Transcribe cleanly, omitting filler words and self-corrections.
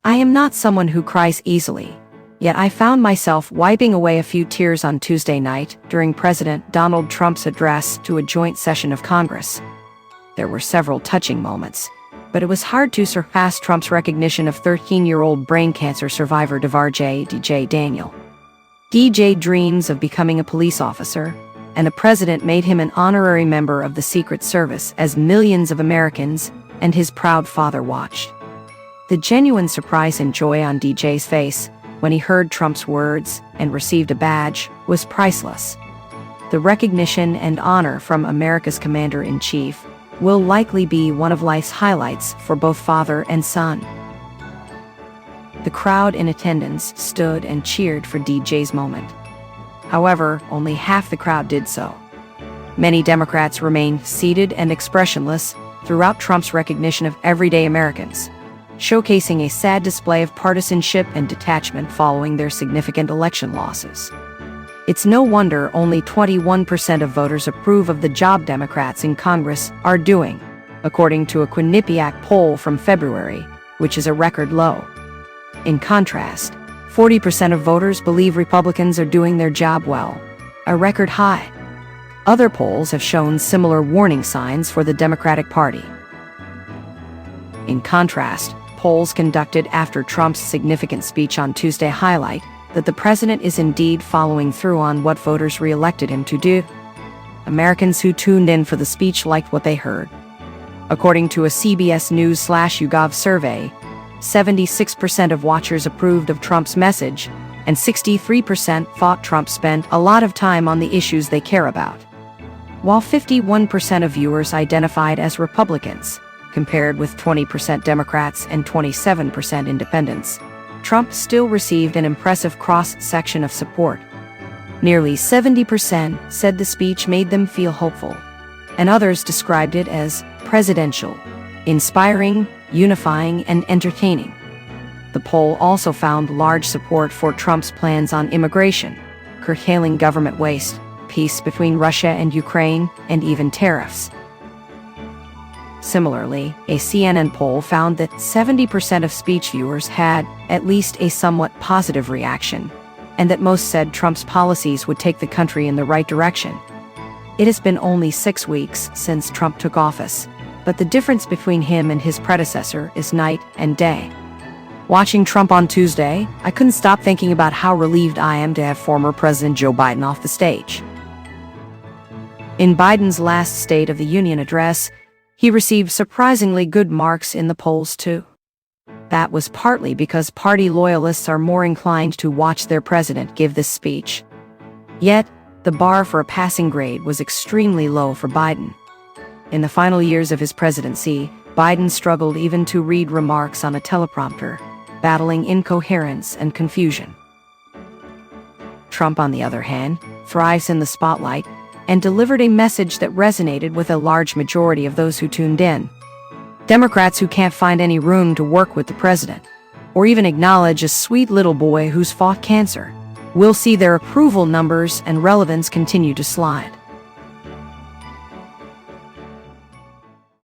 I am not someone who cries easily, yet I found myself wiping away a few tears on Tuesday night during President Donald Trump's address to a joint session of Congress. There were several touching moments, but it was hard to surpass Trump's recognition of 13-year-old brain cancer survivor DJ Daniel. DJ dreams of becoming a police officer, and the president made him an honorary member of the Secret Service as millions of Americans and his proud father watched. The genuine surprise and joy on DJ's face when he heard Trump's words and received a badge was priceless. The recognition and honor from America's commander-in-chief will likely be one of life's highlights for both father and son. The crowd in attendance stood and cheered for DJ's moment. However, only half the crowd did so. Many Democrats remained seated and expressionless throughout Trump's recognition of everyday Americans, showcasing a sad display of partisanship and detachment following their significant election losses. It's no wonder only 21% of voters approve of the job Democrats in Congress are doing, according to a Quinnipiac poll from February, which is a record low. In contrast, 40% of voters believe Republicans are doing their job well, a record high. Other polls have shown similar warning signs for the Democratic Party. In contrast, polls conducted after Trump's significant speech on Tuesday highlight that the president is indeed following through on what voters re-elected him to do. Americans who tuned in for the speech liked what they heard. According to a CBS News/YouGov survey, 76% of watchers approved of Trump's message, and 63% thought Trump spent a lot of time on the issues they care about, while 51% of viewers identified as Republicans, compared with 20% Democrats and 27% independents. Trump still received an impressive cross-section of support. Nearly 70% said the speech made them feel hopeful, and others described it as presidential, inspiring, unifying, and entertaining. The poll also found large support for Trump's plans on immigration, curtailing government waste, peace between Russia and Ukraine, and even tariffs. Similarly, a CNN poll found that 70% of speech viewers had at least a somewhat positive reaction, and that most said Trump's policies would take the country in the right direction. It has been only 6 weeks since Trump took office, but the difference between him and his predecessor is night and day. Watching Trump on Tuesday, I couldn't stop thinking about how relieved I am to have former President Joe Biden off the stage. In Biden's last State of the Union address, he received surprisingly good marks in the polls, too. That was partly because party loyalists are more inclined to watch their president give this speech. Yet, the bar for a passing grade was extremely low for Biden. In the final years of his presidency, Biden struggled even to read remarks on a teleprompter, battling incoherence and confusion. Trump, on the other hand, thrives in the spotlight and delivered a message that resonated with a large majority of those who tuned in. Democrats who can't find any room to work with the president, or even acknowledge a sweet little boy who's fought cancer, will see their approval numbers and relevance continue to slide.